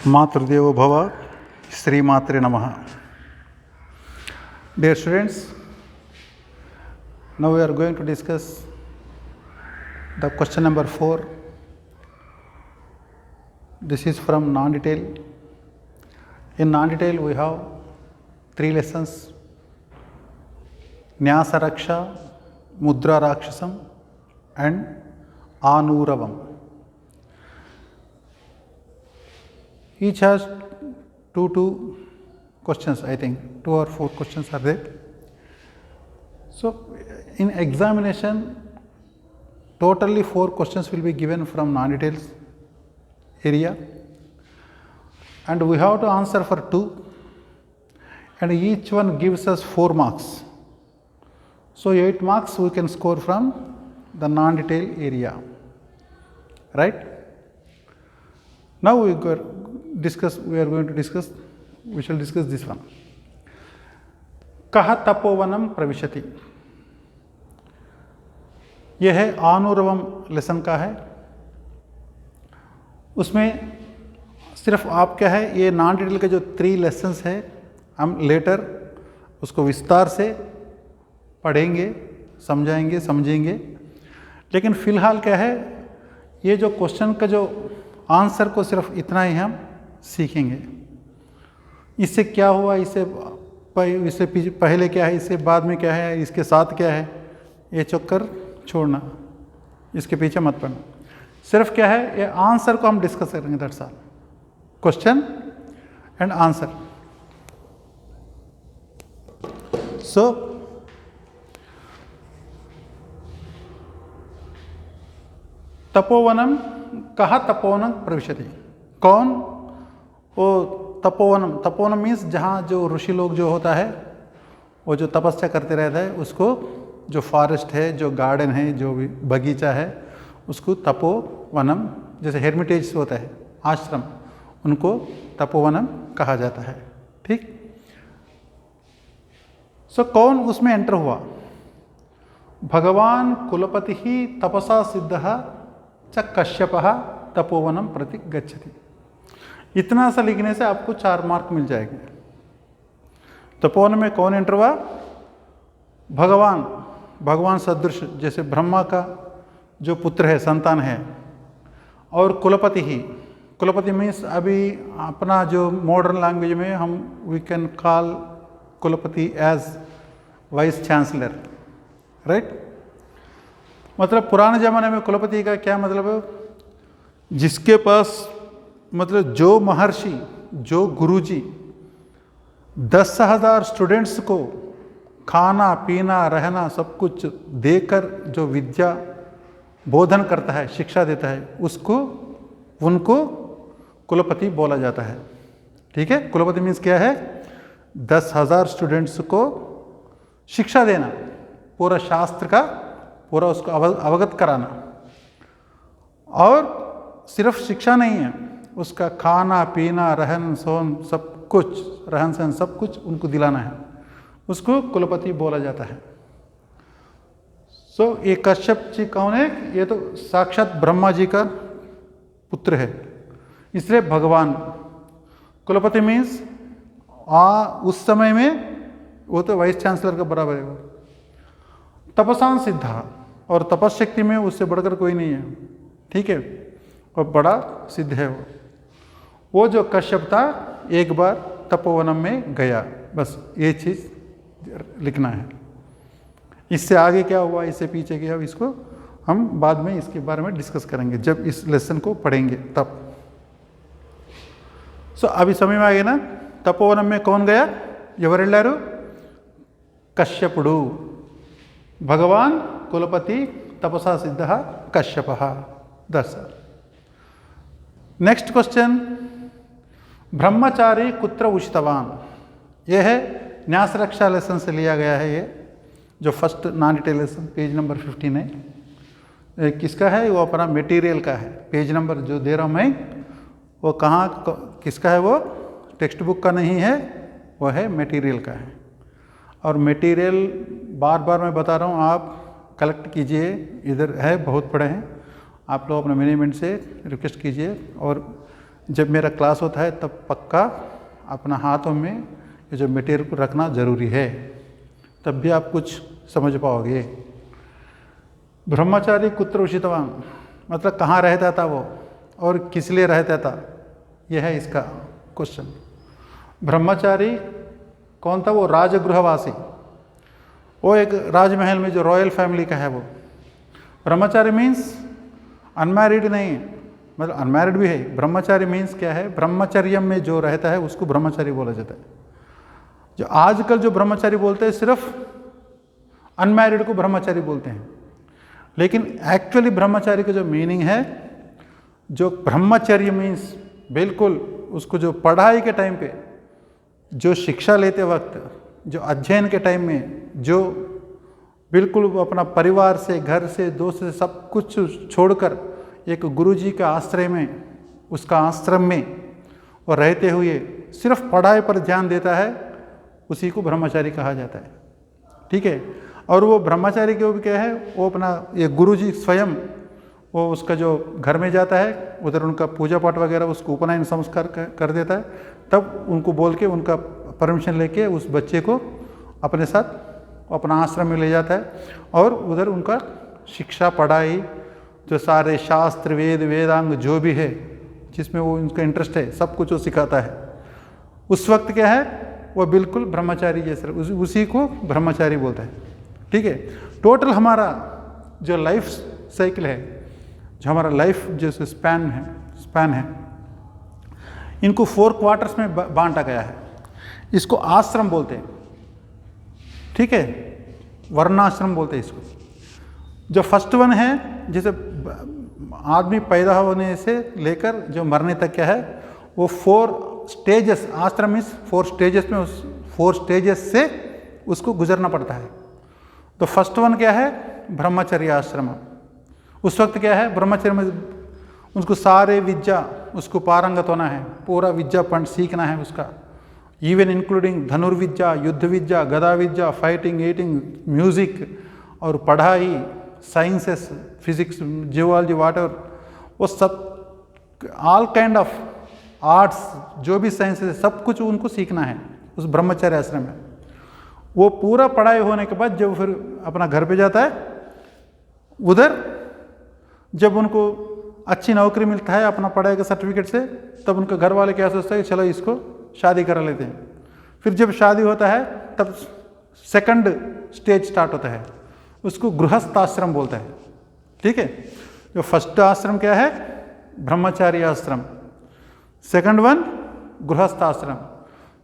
Matrudeva Bhava, Sri Matre Namaha. Dear students, now we are going to discuss the question number 4. This is from non-detail. In non-detail we have 3 lessons: Nyasa Raksha, Mudra Rakshasam and Anuravam. Each has two questions, I think 2 or 4 questions are there. So in examination totally 4 questions will be given from non-details area and we have to answer for 2 and each one gives us 4 marks. So 8 marks we can score from the non-detail area, right? Now we shall discuss this one. कः तपोवनम प्रविशति, यह है आनुरवम lesson का है। उसमें सिर्फ आप क्या है, ये नॉन डिटेल के जो 3 लेसन्स है हम लेटर उसको विस्तार से पढ़ेंगे, समझेंगे, लेकिन फिलहाल क्या है, ये जो क्वेश्चन का जो आंसर को सिर्फ इतना ही हम सीखेंगे। इससे क्या हुआ, इससे पहले क्या है, इससे बाद में क्या है, इसके साथ क्या है, ये चक्कर छोड़ना, इसके पीछे मत पड़ना। सिर्फ क्या है, ये आंसर को हम डिस्कस करेंगे, that's all. Question and answer. So तपोवनम, कहा तपोवनम प्रविशति, कौन वो तपोवनम मीन्स जहाँ जो ऋषि लोग जो होता है वो जो तपस्या करते रहता है उसको, जो फॉरेस्ट है, जो गार्डन है, जो भी बगीचा है उसको तपोवनम, जैसे हेर्मिटेज होता है आश्रम, उनको तपोवनम कहा जाता है। ठीक। सो कौन उसमें एंटर हुआ? भगवान कुलपति ही तपसा सिद्धः च कश्यपः तपोवनम प्रति गच्छति। इतना सा लिखने से आपको 4 मार्क मिल जाएंगे। तपोवन में कौन एंटर हुआ? भगवान सदृश, जैसे ब्रह्मा का जो पुत्र है, संतान है, और कुलपति मीन्स अभी अपना जो मॉडर्न लैंग्वेज में हम वी कैन कॉल कुलपति एज वाइस चांसलर, राइट। मतलब पुराने ज़माने में कुलपति का क्या मतलब है? जिसके पास मतलब जो महर्षि, जो गुरुजी 10,000 स्टूडेंट्स को खाना पीना रहना सब कुछ देकर जो विद्या बोधन करता है, शिक्षा देता है, उनको कुलपति बोला जाता है। ठीक है। कुलपति मीन्स क्या है? 10,000 स्टूडेंट्स को शिक्षा देना, पूरा शास्त्र का पूरा उसको अवगत कराना, और सिर्फ शिक्षा नहीं है, उसका खाना पीना रहन सहन सब कुछ उनको दिलाना है, उसको कुलपति बोला जाता है। सो ये कश्यप जी कौन है? ये तो साक्षात ब्रह्मा जी का पुत्र है, इसलिए भगवान। कुलपति मीन्स उस समय में वो तो वाइस चांसलर का बराबर है। तपसान सिद्धा, और तपस्शक्ति में उससे बढ़कर कोई नहीं है। ठीक है। और बड़ा सिद्ध है वो जो कश्यप था, एक बार तपोवनम में गया, बस ये चीज़ लिखना है। इससे आगे क्या हुआ, इससे पीछे क्या हुआ, इसको हम बाद में इसके बारे में डिस्कस करेंगे जब इस लेसन को पढ़ेंगे तब। सो अभी समझ में आ गया ना? तपोवनम में कौन गया? एवरेल्लारू? कश्यपुडु। भगवान कुलपति तपसा सिद्धः कश्यपः। दस। नेक्स्ट क्वेश्चन, ब्रह्मचारी कुत्र उचितवान, यह है न्यास रक्षा लेसन से लिया गया है। ये जो first non detail lesson page number 15 है, किसका है? वो अपना मटेरियल का है। पेज नंबर जो दे रहा हूँ मैं, वो किसका है? वो टेक्स्ट बुक का नहीं है, वो है मटेरियल का है। और मटेरियल बार बार मैं बता रहा हूँ, आप कलेक्ट कीजिए, इधर है बहुत पड़े हैं, आप लोग अपने मैनेजमेंट से रिक्वेस्ट कीजिए। और जब मेरा क्लास होता है तब पक्का अपना हाथों में ये जो मटेरियल को रखना ज़रूरी है, तब भी आप कुछ समझ पाओगे। ब्रह्मचारी कुत्र उषितवान, मतलब कहाँ रहता था वो और किस लिए रहता था, यह है इसका क्वेश्चन। ब्रह्मचारी कौन था? वो राजगृहवासी, वो एक राजमहल में जो रॉयल फैमिली का है वो। ब्रह्मचारी मीन्स अनमैरिड नहीं, मतलब अनमैरिड भी है। ब्रह्मचारी मीन्स क्या है? ब्रह्मचर्य में जो रहता है उसको ब्रह्मचारी बोला जाता है। जो आजकल जो ब्रह्मचारी बोलते हैं सिर्फ अनमैरिड को ब्रह्मचारी बोलते हैं, लेकिन एक्चुअली ब्रह्मचारी का जो मीनिंग है, जो ब्रह्मचर्य मीन्स बिल्कुल उसको जो पढ़ाई के टाइम पे, जो शिक्षा लेते वक्त, जो अध्ययन के टाइम में, जो बिल्कुल अपना परिवार से, घर से, दोस्त से सब कुछ छोड़कर एक गुरुजी के आश्रय में, उसका आश्रम में और रहते हुए सिर्फ पढ़ाई पर ध्यान देता है, उसी को ब्रह्मचारी कहा जाता है। ठीक है। और वो ब्रह्मचारी के भी क्या है, वो अपना ये गुरुजी स्वयं वो उसका जो घर में जाता है, उधर उनका पूजा पाठ वगैरह, उसको उपनयन संस्कार कर देता है, तब उनको बोल के उनका परमिशन लेके उस बच्चे को अपने साथ अपना आश्रम में ले जाता है और उधर उनका शिक्षा, पढ़ाई, जो सारे शास्त्र, वेद, वेदांग जो भी है जिसमें वो उनका इंटरेस्ट है, सब कुछ वो सिखाता है। उस वक्त क्या है, वो बिल्कुल ब्रह्मचारी जैसे, उसी को ब्रह्मचारी बोलता है। ठीक है। टोटल हमारा जो लाइफ साइकिल है, जो हमारा लाइफ जैसे स्पैन है, इनको 4 क्वार्टर्स में बांटा गया है। इसको आश्रम बोलते हैं। ठीक है। वर्णाश्रम बोलते हैं इसको। जो फर्स्ट वन है, जैसे आदमी पैदा होने से लेकर जो मरने तक क्या है, वो 4 स्टेजेस, आश्रम में 4 स्टेजेस में, उस 4 स्टेजेस से उसको गुजरना पड़ता है। तो फर्स्ट वन क्या है? ब्रह्मचर्य आश्रम। उस वक्त क्या है, ब्रह्मचर्य में उसको सारे विद्या, उसको पारंगत होना है, पूरा विद्या पंड सीखना है उसका, इवन इंक्लूडिंग धनुर्विद्या, युद्ध विद्या, गदा विद्या, फाइटिंग, ईटिंग, म्यूजिक और पढ़ाई, साइंसेस, फिजिक्स, जियोलॉजी, वाटर, वो सब ऑल काइंड ऑफ आर्ट्स, जो भी साइंसेस है, सब कुछ उनको सीखना है उस ब्रह्मचर्य आश्रम में। वो पूरा पढ़ाई होने के बाद जब फिर अपना घर पे जाता है, उधर जब उनको अच्छी नौकरी मिलता है अपना पढ़ाई के सर्टिफिकेट से, तब उनके घर वाले क्या सोचते हैं, चलो इसको शादी करा लेते हैं। फिर जब शादी होता है तब सेकंड स्टेज स्टार्ट होता है, उसको गृहस्थ आश्रम बोलता है। ठीक है। जो फर्स्ट आश्रम क्या है? ब्रह्मचारी आश्रम। सेकंड वन गृहस्थ आश्रम।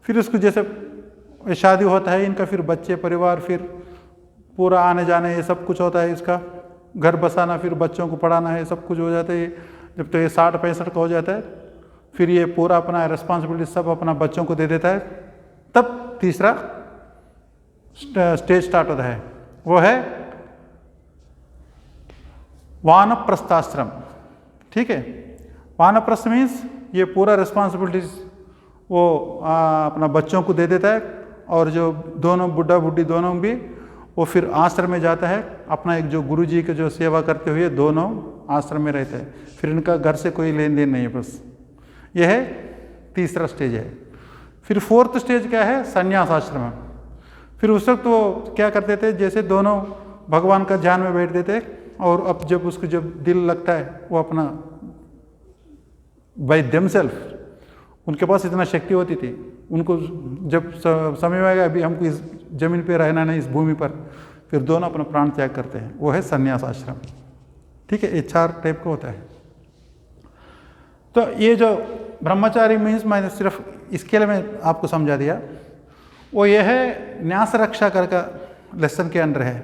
फिर उसको जैसे शादी होता है इनका, फिर बच्चे, परिवार, फिर पूरा आने जाने, ये सब कुछ होता है, इसका घर बसाना, फिर बच्चों को पढ़ाना है, सब कुछ हो जाता है। जब तो ये 60-65 का हो जाता है, फिर ये पूरा अपना रिस्पॉन्सिबिलिटी सब अपना बच्चों को दे देता है, तब तीसरा स्टेज स्टार्ट होता है, वो है वानप्रस्थाश्रम। ठीक है। वानप्रस्थ मीन्स ये पूरा रिस्पॉन्सिबिलिटीज वो अपना बच्चों को दे देता है, और जो दोनों बुढ़ा बुढ़ी दोनों भी वो फिर आश्रम में जाता है, अपना एक जो गुरुजी की जो सेवा करते हुए दोनों आश्रम में रहते हैं, फिर इनका घर से कोई लेन देन नहीं है, बस यह है तीसरा स्टेज है। फिर 4th स्टेज क्या है? संन्यास आश्रम। फिर उस वक्त वो क्या करते थे, जैसे दोनों भगवान का ध्यान में बैठ देते, और अब जब उसको जब दिल लगता है, वो अपना बाय देमसेल्फ, उनके पास इतना शक्ति होती थी, उनको जब समय आएगा अभी हमको इस जमीन पे रहना नहीं, इस भूमि पर, फिर दोनों अपना प्राण त्याग करते हैं, वो है संन्यास आश्रम। ठीक है। ये 4 टाइप का होता है। तो ये जो ब्रह्मचारी मीन्स मैंने सिर्फ इसके लिए मैं आपको समझा दिया, वो ये है न्यास रक्षा कर का लेसन के अंडर है।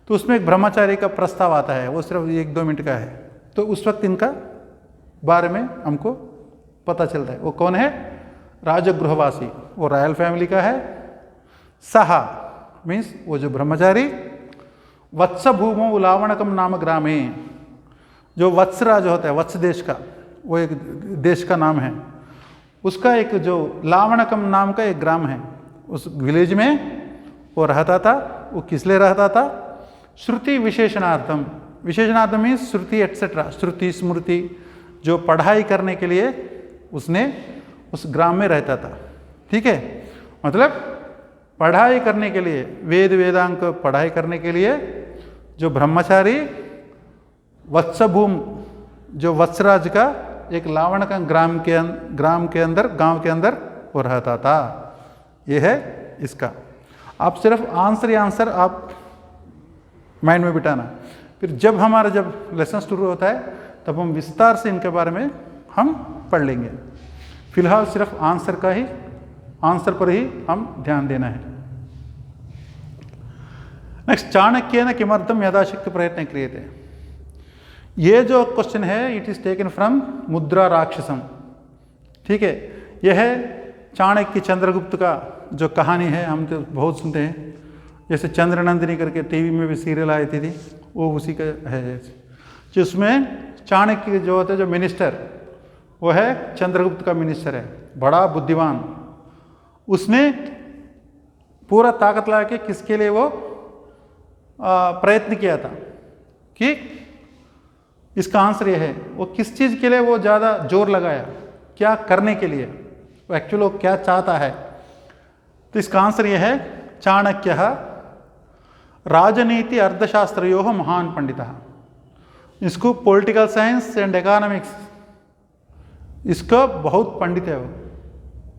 तो उसमें एक ब्रह्मचारी का प्रस्ताव आता है, वो सिर्फ 1-2 मिनट का है, तो उस वक्त इनका बारे में हमको पता चलता है। वो कौन है? राजगृहवासी, वो रॉयल फैमिली का है। सहा मीन्स वो जो ब्रह्मचारी, वत्स भूमो उलावणकम नाम ग्रामे, जो वत्सराज होता है, वत्स देश का, वो एक देश का नाम है, उसका एक जो लावणकम नाम का एक ग्राम है, उस विलेज में वो रहता था। वो किस लिए रहता था? श्रुति विशेषणार्थम। विशेषणार्थम मीन्स श्रुति एटसेट्रा, श्रुति, स्मृति, जो पढ़ाई करने के लिए उसने उस ग्राम में रहता था। ठीक है, मतलब पढ़ाई करने के लिए, वेद वेदांग पढ़ाई करने के लिए जो ब्रह्मचारी वत्सभूम, जो वत्सराज का एक लावण का गांव के अंदर वो रहता था। ये है इसका। आप सिर्फ आंसर ही आंसर आप माइंड में बिठाना, फिर जब लेसन शुरू होता है तब हम विस्तार से इनके बारे में हम पढ़ लेंगे। फिलहाल सिर्फ आंसर पर ही हम ध्यान देना है। नेक्स्ट, चाणक्येन किमर्थम यथाशक्ति प्रयत्न क्रियते। ये जो क्वेश्चन है इट इज टेकन फ्रॉम मुद्रा राक्षसम। ठीक है, यह है चाणक्य चंद्रगुप्त का जो कहानी है, हम तो बहुत सुनते हैं, जैसे चंद्रनंदिनी करके टीवी में भी सीरियल आई थी, वो उसी का है, जिसमें चाणक्य जो होते जो मिनिस्टर, वो है चंद्रगुप्त का मिनिस्टर है, बड़ा बुद्धिमान। उसने पूरा ताकत लगा के किसके लिए वो प्रयत्न किया था कि इसका आंसर यह है, वो किस चीज़ के लिए वो ज़्यादा जोर लगाया, क्या करने के लिए, वो एक्चुअली वो क्या चाहता है। तो इसका आंसर यह है, चाणक्य राजनीति अर्थशास्त्रो महान पंडितः। इसको पॉलिटिकल साइंस एंड इकोनॉमिक्स, इसका बहुत पंडित है वो,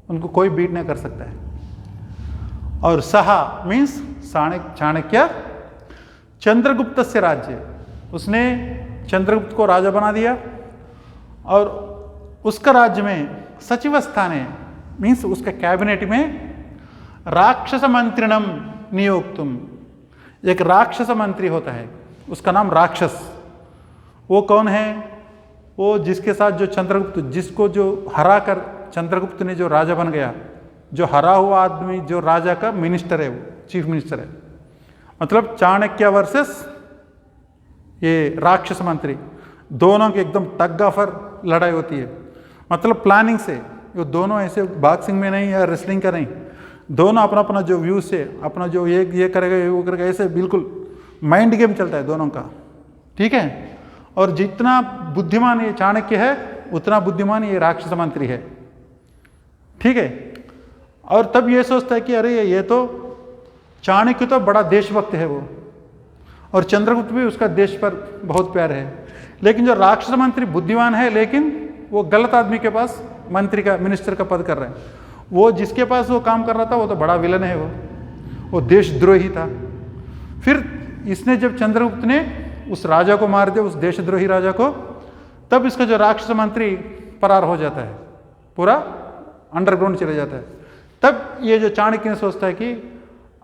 उनको कोई बीट नहीं कर सकता है। और सहा मीन्स चाणक्य चंद्रगुप्त से राज्य, उसने चंद्रगुप्त को राजा बना दिया और उसका राज्य में सचिव स्थाने मीन्स उसके कैबिनेट में राक्षस मंत्रिणम नियोक्तुम, एक राक्षस मंत्री होता है, उसका नाम राक्षस। वो कौन है? वो जिसके साथ जो चंद्रगुप्त, जिसको जो हरा कर चंद्रगुप्त ने जो राजा बन गया, जो हरा हुआ आदमी जो राजा का मिनिस्टर है, वो चीफ मिनिस्टर है। मतलब चाणक्य वर्सेस ये राक्षस मंत्री, दोनों की एकदम टग ऑफर लड़ाई होती है। मतलब प्लानिंग से, वो दोनों ऐसे बॉक्सिंग में नहीं या रेसलिंग का नहीं, दोनों अपना अपना जो व्यू से, अपना जो ये करेगा वो करेगा, ऐसे बिल्कुल माइंड गेम चलता है दोनों का। ठीक है, और जितना बुद्धिमान ये चाणक्य है उतना बुद्धिमान ये राक्षस मंत्री है। ठीक है, और तब ये सोचता है कि अरे ये तो चाणक्य तो बड़ा देशभक्त है वो, और चंद्रगुप्त भी उसका देश पर बहुत प्यार है। लेकिन जो राक्षस मंत्री बुद्धिमान है, लेकिन वो गलत आदमी के पास मंत्री का, मिनिस्टर का पद कर रहा है। वो जिसके पास वो काम कर रहा था वो तो बड़ा विलन है, वो देशद्रोही था। फिर इसने जब चंद्रगुप्त ने उस राजा को मार दिया, उस देशद्रोही राजा को, तब इसका जो राक्षस मंत्री फरार हो जाता है, पूरा अंडरग्राउंड चले जाता है। तब ये जो चाणक्य ने सोचता है कि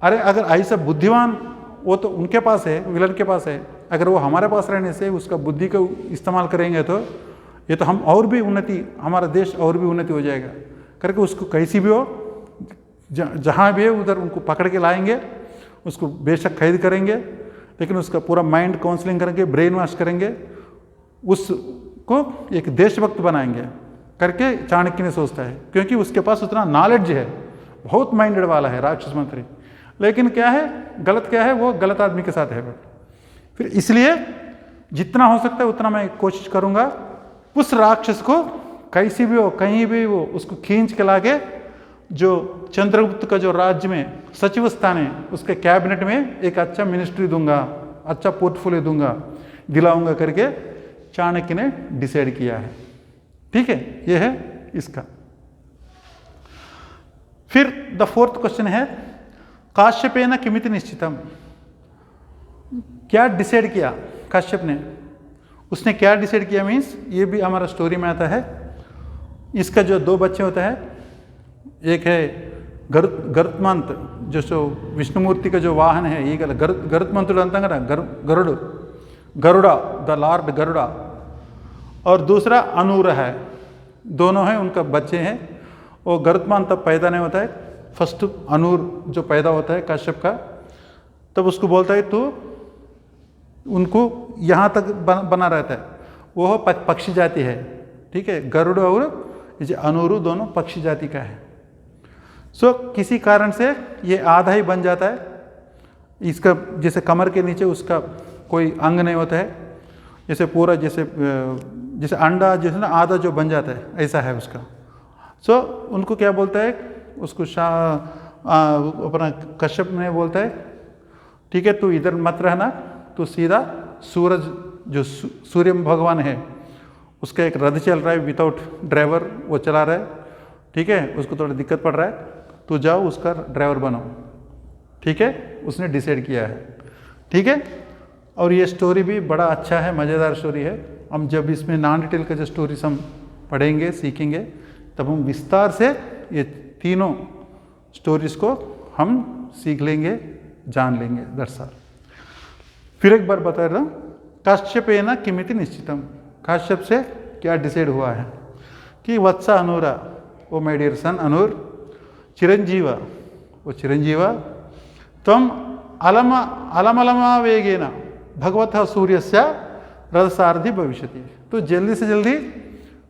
अरे अगर ऐसा बुद्धिमान वो तो उनके पास है, विलन के पास है, अगर वो हमारे पास रहने से उसका बुद्धि को इस्तेमाल करेंगे तो ये तो हम और भी उन्नति, हमारा देश और भी उन्नति हो जाएगा करके उसको कैसी भी हो, जहाँ भी है उधर उनको पकड़ के लाएंगे, उसको बेशक कैद करेंगे, लेकिन उसका पूरा माइंड काउंसलिंग करेंगे, ब्रेन वॉश करेंगे, उसको एक देशभक्त बनाएंगे करके चाणक्य ने सोचता है। क्योंकि उसके पास उतना नॉलेज है, बहुत माइंडेड वाला है राक्षस मंत्री, लेकिन क्या है, गलत क्या है, वो गलत आदमी के साथ है। फिर इसलिए जितना हो सकता है उतना मैं कोशिश करूंगा उस राक्षस को कैसी भी हो, कहीं भी वो, उसको खींच के लाके जो चंद्रगुप्त का जो राज्य में सचिव स्थान है, उसके कैबिनेट में एक अच्छा मिनिस्ट्री दूंगा, अच्छा पोर्टफोलियो दूंगा, दिलाऊंगा करके चाणक्य ने डिसाइड किया है। ठीक है, यह है इसका। फिर द फोर्थ क्वेश्चन है, काश्यपेन किमिति निश्चितम। क्या डिसाइड किया काश्यप ने, उसने क्या डिसाइड किया मीन्स ये भी हमारा स्टोरी में आता है। इसका जो दो बच्चे होते हैं, एक है गरुत्मंत, जो विष्णुमूर्ति का जो वाहन है, ये गरुत्मंतुడు अंत गरुड़ा, द लॉर्ड गरुड़ा, और दूसरा अनूर है। दोनों हैं, उनका बच्चे हैं। वो गरुत्मान तब पैदा नहीं होता है, फर्स्ट अनूर जो पैदा होता है काश्यप का, तब उसको बोलता है तो उनको यहाँ तक बना रहता है, वो पक्षी जाति है। ठीक है, गरुड़ और अनूरू दोनों पक्षी जाति का है। सो किसी कारण से ये आधा ही बन जाता है, इसका जैसे कमर के नीचे उसका कोई अंग नहीं होता है, जैसे पूरा जैसे अंडा जैसे ना आधा जो बन जाता है, ऐसा है उसका। सो उनको क्या बोलता है, उसको अपना कश्यप ने बोलता है ठीक है तू इधर मत रहना, तो सीधा सूरज जो सूर्य भगवान है उसका एक रथ चल रहा है विदाउट ड्राइवर, वो चला रहा है, ठीक है, उसको थोड़ा दिक्कत पड़ रहा है, तो जाओ उसका ड्राइवर बनो, ठीक है, उसने डिसाइड किया है, ठीक है। और ये स्टोरी भी बड़ा अच्छा है, मज़ेदार स्टोरी है। हम जब इसमें नॉन डिटेल का जो स्टोरीज हम पढ़ेंगे सीखेंगे तब हम विस्तार से ये तीनों स्टोरीज को हम सीख लेंगे, जान लेंगे दरअसल। फिर एक बार बता रहा हूँ, काश्यपेन किमिति निश्चितम, काश्यप से क्या डिसाइड हुआ है कि वत्सा अनुरा, ओ माय डियर सन अनुर, चिरंजीवा, वो चिरंजीवा, तम अलमलमा वेगेन भगवतः सूर्यस्य रथसारथी भविष्यति, तो जल्दी से जल्दी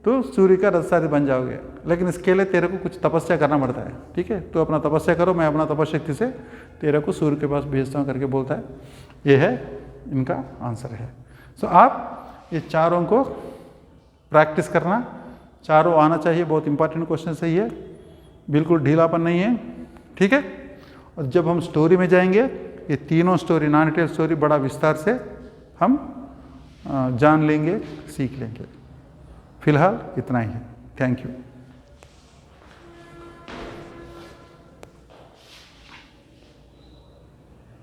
तो सूर्य का रथसारथी बन जाओगे, लेकिन इसके लिए तेरे को कुछ तपस्या करना पड़ता है, ठीक है, तो अपना तपस्या करो, मैं अपना तपस्या से तेरे को सूर्य के पास भेजता हूँ करके बोलता है। ये है इनका आंसर है। सो आप ये चारों को प्रैक्टिस करना, चारों आना चाहिए, बहुत इंपॉर्टेंट क्वेश्चन सही है, बिल्कुल ढीलापन नहीं है, ठीक है। और जब हम स्टोरी में जाएंगे, ये तीनों स्टोरी नॉन डिटेल स्टोरी बड़ा विस्तार से हम जान लेंगे, सीख लेंगे। फिलहाल इतना ही है। Thank you.